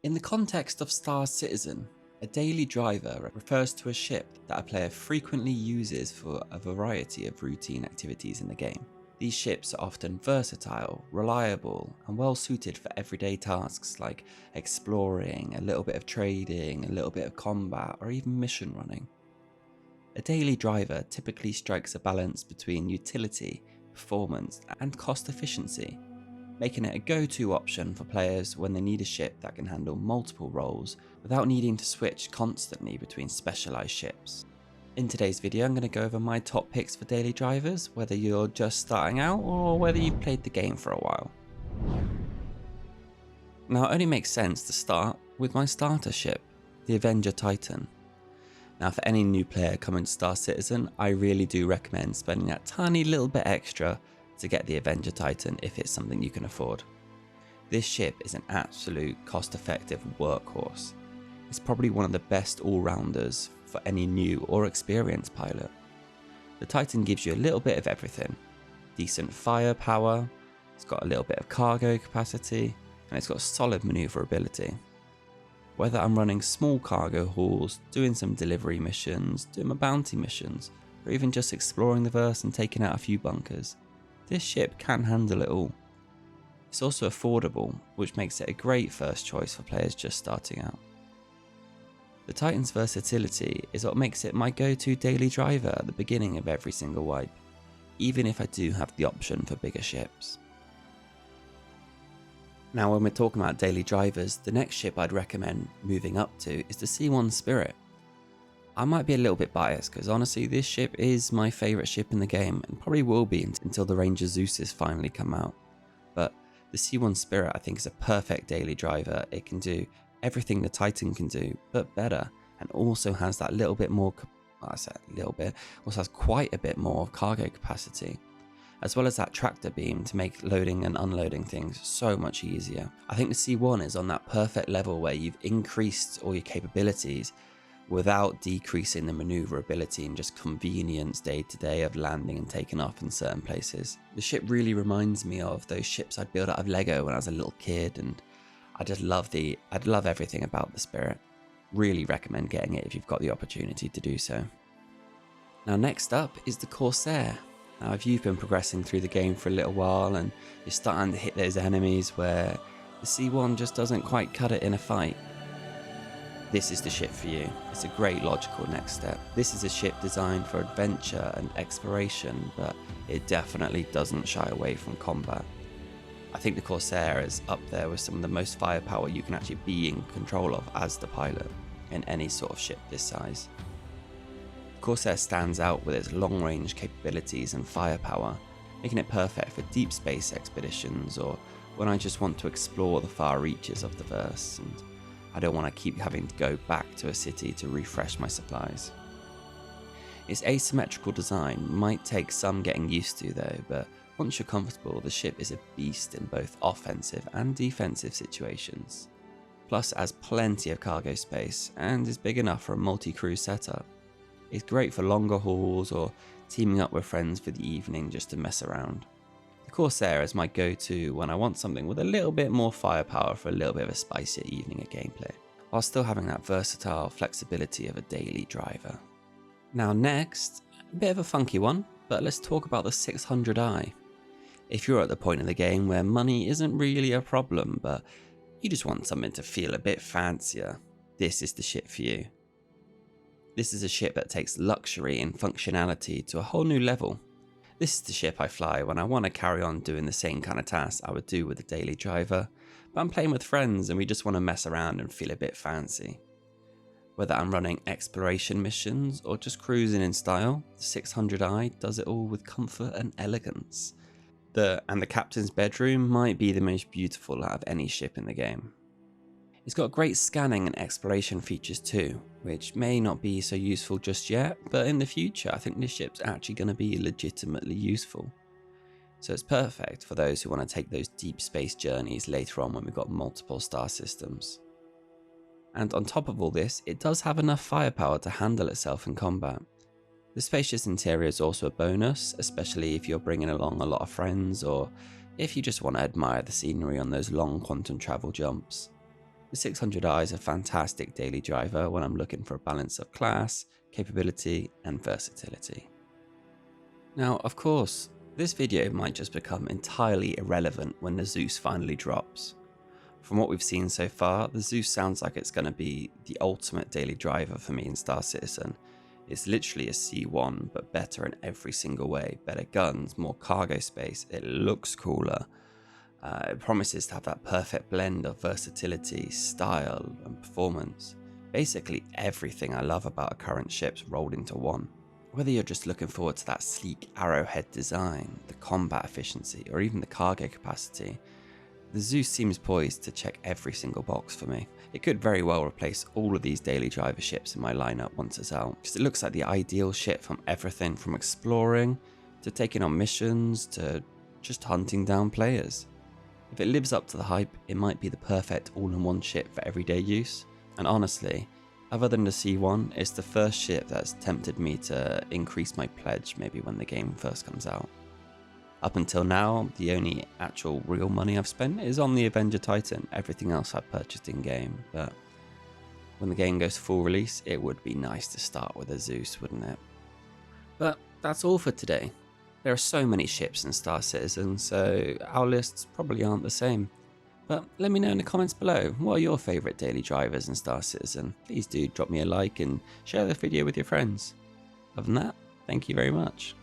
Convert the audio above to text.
In the context of Starcitizen, a daily driver refers to a ship that a player frequently uses for a variety of routine activities in the game. These ships are often versatile, reliable, and well suited for everyday tasks like exploring, a little bit of trading, a little bit of combat, or even mission running. A daily driver typically strikes a balance between utility, performance, and cost efficiency, making it a go-to option for players when they need a ship that can handle multiple roles without needing to switch constantly between specialised ships. In today's video, I'm going to go over my top picks for daily drivers, whether you're just starting out or whether you've played the game for a while. Now, it only makes sense to start with my starter ship, the Avenger Titan. Now, for any new player coming to Starcitizen, I really do recommend spending that tiny little bit extra to get the Avenger Titan if it's something you can afford. This ship is an absolute cost-effective workhorse. It's probably one of the best all-rounders for any new or experienced pilot. The Titan gives you a little bit of everything. Decent firepower, it's got a little bit of cargo capacity, and it's got solid maneuverability. Whether I'm running small cargo hauls, doing some delivery missions, doing my bounty missions, or even just exploring the verse and taking out a few bunkers, this ship can handle it all. It's also affordable, which makes it a great first choice for players just starting out. The Titan's versatility is what makes it my go-to daily driver at the beginning of every single wipe, even if I do have the option for bigger ships. Now, when we're talking about daily drivers, the next ship I'd recommend moving up to is the C1 Spirit. I might be a little bit biased because honestly this ship is my favourite ship in the game and probably will be until the Ranger Zeus finally come out. But the C1 Spirit I think is a perfect daily driver. It can do everything the Titan can do but better, and also has that little bit more, also has quite a bit more cargo capacity, as well as that tractor beam to make loading and unloading things so much easier. I think the C1 is on that perfect level where you've increased all your capabilities without decreasing the maneuverability and just convenience day to day of landing and taking off in certain places. The ship really reminds me of those ships I'd build out of Lego when I was a little kid, and I'd love everything about the Spirit. Really recommend getting it if you've got the opportunity to do so. Now next up is the Corsair. Now if you've been progressing through the game for a little while and you're starting to hit those enemies where the C1 just doesn't quite cut it in a fight, this is the ship for you. It's a great logical next step. This is a ship designed for adventure and exploration, but it definitely doesn't shy away from combat. I think the Corsair is up there with some of the most firepower you can actually be in control of as the pilot in any sort of ship this size. The Corsair stands out with its long-range capabilities and firepower, making it perfect for deep space expeditions or when I just want to explore the far reaches of the verse and I don't want to keep having to go back to a city to refresh my supplies. Its asymmetrical design might take some getting used to though, but once you're comfortable, the ship is a beast in both offensive and defensive situations. Plus it has plenty of cargo space and is big enough for a multi-crew setup. It's great for longer hauls or teaming up with friends for the evening just to mess around. The Corsair is my go-to when I want something with a little bit more firepower for a little bit of a spicier evening of gameplay, while still having that versatile flexibility of a daily driver. Now next, a bit of a funky one, but let's talk about the 600i. If you're at the point in the game where money isn't really a problem, but you just want something to feel a bit fancier, this is the ship for you. This is a ship that takes luxury and functionality to a whole new level. This is the ship I fly when I want to carry on doing the same kind of tasks I would do with a daily driver, but I'm playing with friends and we just want to mess around and feel a bit fancy. Whether I'm running exploration missions or just cruising in style, the 600i does it all with comfort and elegance. The captain's bedroom might be the most beautiful out of any ship in the game. It's got great scanning and exploration features too, which may not be so useful just yet, but in the future I think this ship's actually going to be legitimately useful. So it's perfect for those who want to take those deep space journeys later on when we've got multiple star systems. And on top of all this, it does have enough firepower to handle itself in combat. The spacious interior is also a bonus, especially if you're bringing along a lot of friends or if you just want to admire the scenery on those long quantum travel jumps. The 600R is a fantastic daily driver when I'm looking for a balance of class, capability and versatility. Now, of course, this video might just become entirely irrelevant when the Zeus finally drops. From what we've seen so far, the Zeus sounds like it's going to be the ultimate daily driver for me in Starcitizen. It's literally a C1, but better in every single way. Better guns, more cargo space, it looks cooler. It promises to have that perfect blend of versatility, style and performance. Basically everything I love about current ships rolled into one. Whether you're just looking forward to that sleek arrowhead design, the combat efficiency or even the cargo capacity, the Zeus seems poised to check every single box for me. It could very well replace all of these daily driver ships in my lineup once it's out, because it looks like the ideal ship from everything from exploring, to taking on missions, to just hunting down players. If it lives up to the hype, it might be the perfect all-in-one ship for everyday use, and honestly, other than the C1, it's the first ship that's tempted me to increase my pledge maybe when the game first comes out. Up until now, the only actual real money I've spent is on the Avenger Titan. Everything else I've purchased in game, but when the game goes full release, it would be nice to start with a Zeus, wouldn't it? But that's all for today. There are so many ships in Starcitizen, so our lists probably aren't the same. But let me know in the comments below, what are your favourite daily drivers in Starcitizen? Please do drop me a like and share this video with your friends. Other than that, thank you very much.